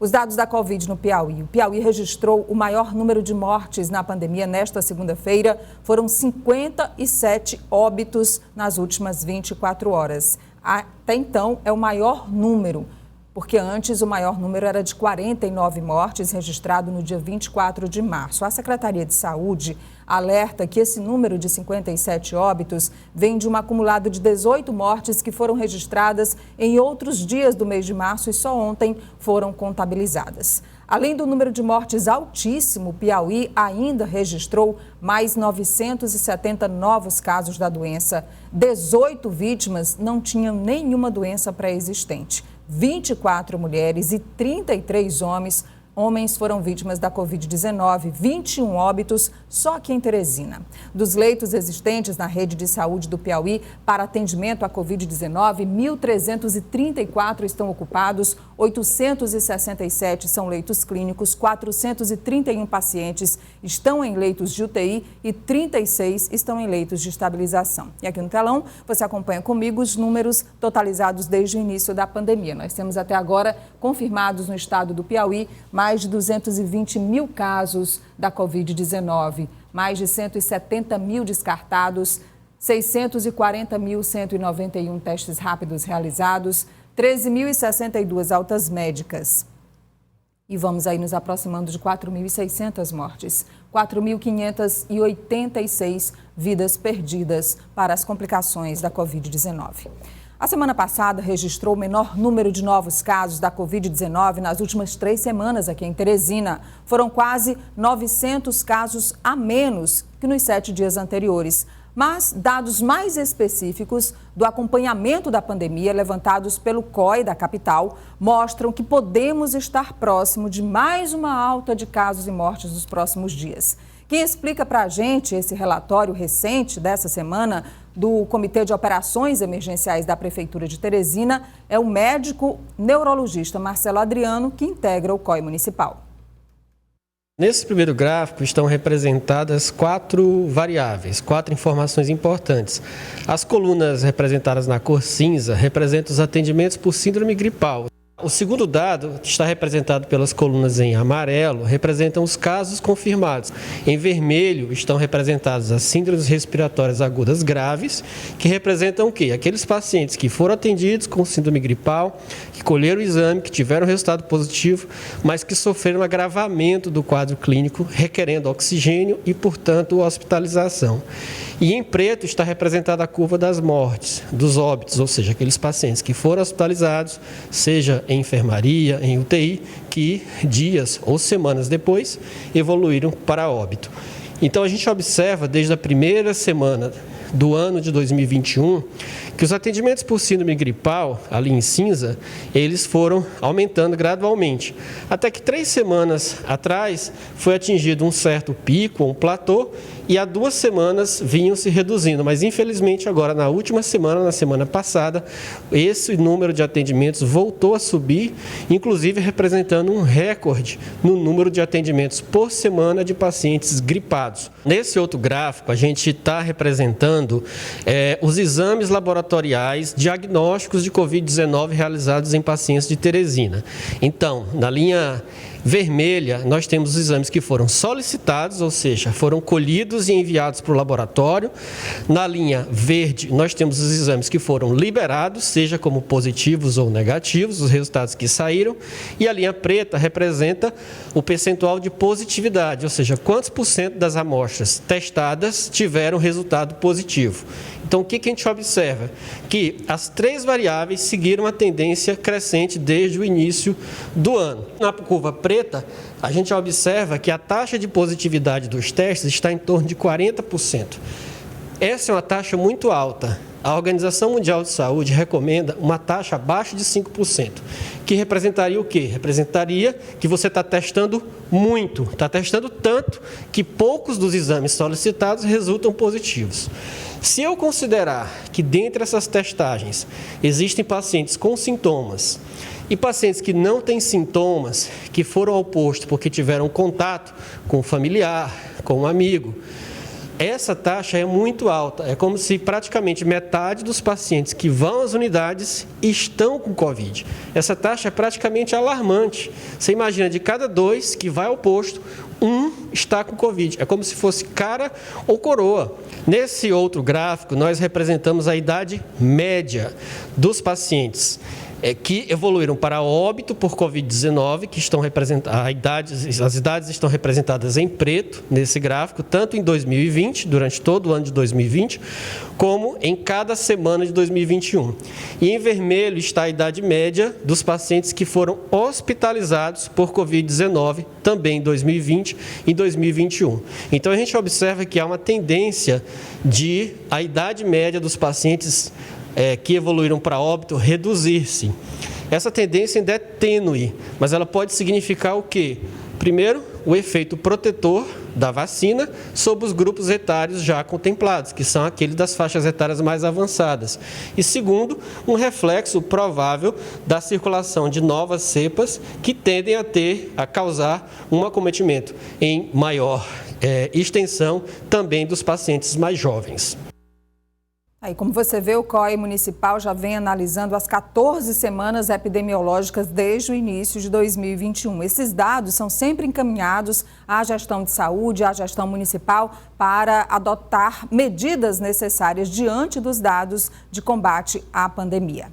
Os dados da Covid no Piauí. O Piauí registrou o maior número de mortes na pandemia nesta segunda-feira. Foram 57 óbitos nas últimas 24 horas. Até então, é o maior número, porque antes o maior número era de 49 mortes, registrado no dia 24 de março. A Secretaria de Saúde alerta que esse número de 57 óbitos vem de um acumulado de 18 mortes que foram registradas em outros dias do mês de março e só ontem foram contabilizadas. Além do número de mortes altíssimo, o Piauí ainda registrou mais 970 novos casos da doença. 18 vítimas não tinham nenhuma doença pré-existente. 24 mulheres e 33 homens foram vítimas da Covid-19, 21 óbitos só aqui em Teresina. Dos leitos existentes na rede de saúde do Piauí para atendimento à Covid-19, 1.334 estão ocupados, 867 são leitos clínicos, 431 pacientes estão em leitos de UTI e 36 estão em leitos de estabilização. E aqui no telão você acompanha comigo os números totalizados desde o início da pandemia. Nós temos até agora confirmados no estado do Piauí mais de 220 mil casos da Covid-19, mais de 170 mil descartados, 640.191 testes rápidos realizados, 13.062 altas médicas. E vamos aí nos aproximando de 4.600 mortes, 4.586 vidas perdidas para as complicações da Covid-19. A semana passada registrou o menor número de novos casos da Covid-19 nas últimas 3 semanas aqui em Teresina. Foram quase 900 casos a menos que nos 7 dias anteriores. Mas dados mais específicos do acompanhamento da pandemia levantados pelo COI da capital mostram que podemos estar próximo de mais uma alta de casos e mortes nos próximos dias. Quem explica para a gente esse relatório recente dessa semana do Comitê de Operações Emergenciais da Prefeitura de Teresina é o médico neurologista Marcelo Adriano, que integra o COI municipal. Nesse primeiro gráfico estão representadas 4 variáveis, 4 informações importantes. As colunas representadas na cor cinza representam os atendimentos por síndrome gripal. O segundo dado, que está representado pelas colunas em amarelo, representam os casos confirmados. Em vermelho estão representadas as síndromes respiratórias agudas graves, que representam o quê? Aqueles pacientes que foram atendidos com síndrome gripal, que colheram o exame, que tiveram resultado positivo, mas que sofreram um agravamento do quadro clínico, requerendo oxigênio e, portanto, hospitalização. E em preto está representada a curva das mortes, dos óbitos, ou seja, aqueles pacientes que foram hospitalizados, seja em enfermaria, em UTI, que dias ou semanas depois evoluíram para óbito. Então a gente observa desde a primeira semana do ano de 2021 que os atendimentos por síndrome gripal, ali em cinza, eles foram aumentando gradualmente. Até que 3 semanas atrás foi atingido um certo pico, um platô, e há 2 semanas vinham se reduzindo. Mas infelizmente agora na última semana, na semana passada, esse número de atendimentos voltou a subir, inclusive representando um recorde no número de atendimentos por semana de pacientes gripados. Nesse outro gráfico a gente está representando os exames laboratoriais diagnósticos de Covid-19 realizados em pacientes de Teresina. Então, na linha vermelha, nós temos os exames que foram solicitados, ou seja, foram colhidos e enviados para o laboratório. Na linha verde, nós temos os exames que foram liberados, seja como positivos ou negativos, os resultados que saíram. E a linha preta representa o percentual de positividade, ou seja, quantos % das amostras testadas tiveram resultado positivo. Então, o que a gente observa? Que as 3 variáveis seguiram a tendência crescente desde o início do ano. Na curva preta, a gente observa que a taxa de positividade dos testes está em torno de 40%. Essa é uma taxa muito alta. A Organização Mundial de Saúde recomenda uma taxa abaixo de 5%, que representaria o quê? Representaria que você está testando muito, está testando tanto que poucos dos exames solicitados resultam positivos. Se eu considerar que dentre essas testagens existem pacientes com sintomas e pacientes que não têm sintomas, que foram ao posto porque tiveram contato com um familiar, com um amigo, essa taxa é muito alta. É como se praticamente metade dos pacientes que vão às unidades estão com Covid. Essa taxa é praticamente alarmante. Você imagina, de cada 2 que vai ao posto, 1 está com Covid. É como se fosse cara ou coroa. Nesse outro gráfico, nós representamos a idade média dos pacientes que evoluíram para óbito por Covid-19, que estão as idades estão representadas em preto nesse gráfico, tanto em 2020, durante todo o ano de 2020, como em cada semana de 2021. E em vermelho está a idade média dos pacientes que foram hospitalizados por Covid-19, também em 2020 e 2021. Então a gente observa que há uma tendência de a idade média dos pacientes que evoluíram para óbito reduzir-se. Essa tendência ainda é tênue, mas ela pode significar o quê? Primeiro, o efeito protetor da vacina sobre os grupos etários já contemplados, que são aqueles das faixas etárias mais avançadas. E segundo, um reflexo provável da circulação de novas cepas que tendem a causar um acometimento em maior extensão também dos pacientes mais jovens. Aí, como você vê, o COE municipal já vem analisando as 14 semanas epidemiológicas desde o início de 2021. Esses dados são sempre encaminhados à gestão de saúde, à gestão municipal, para adotar medidas necessárias diante dos dados de combate à pandemia.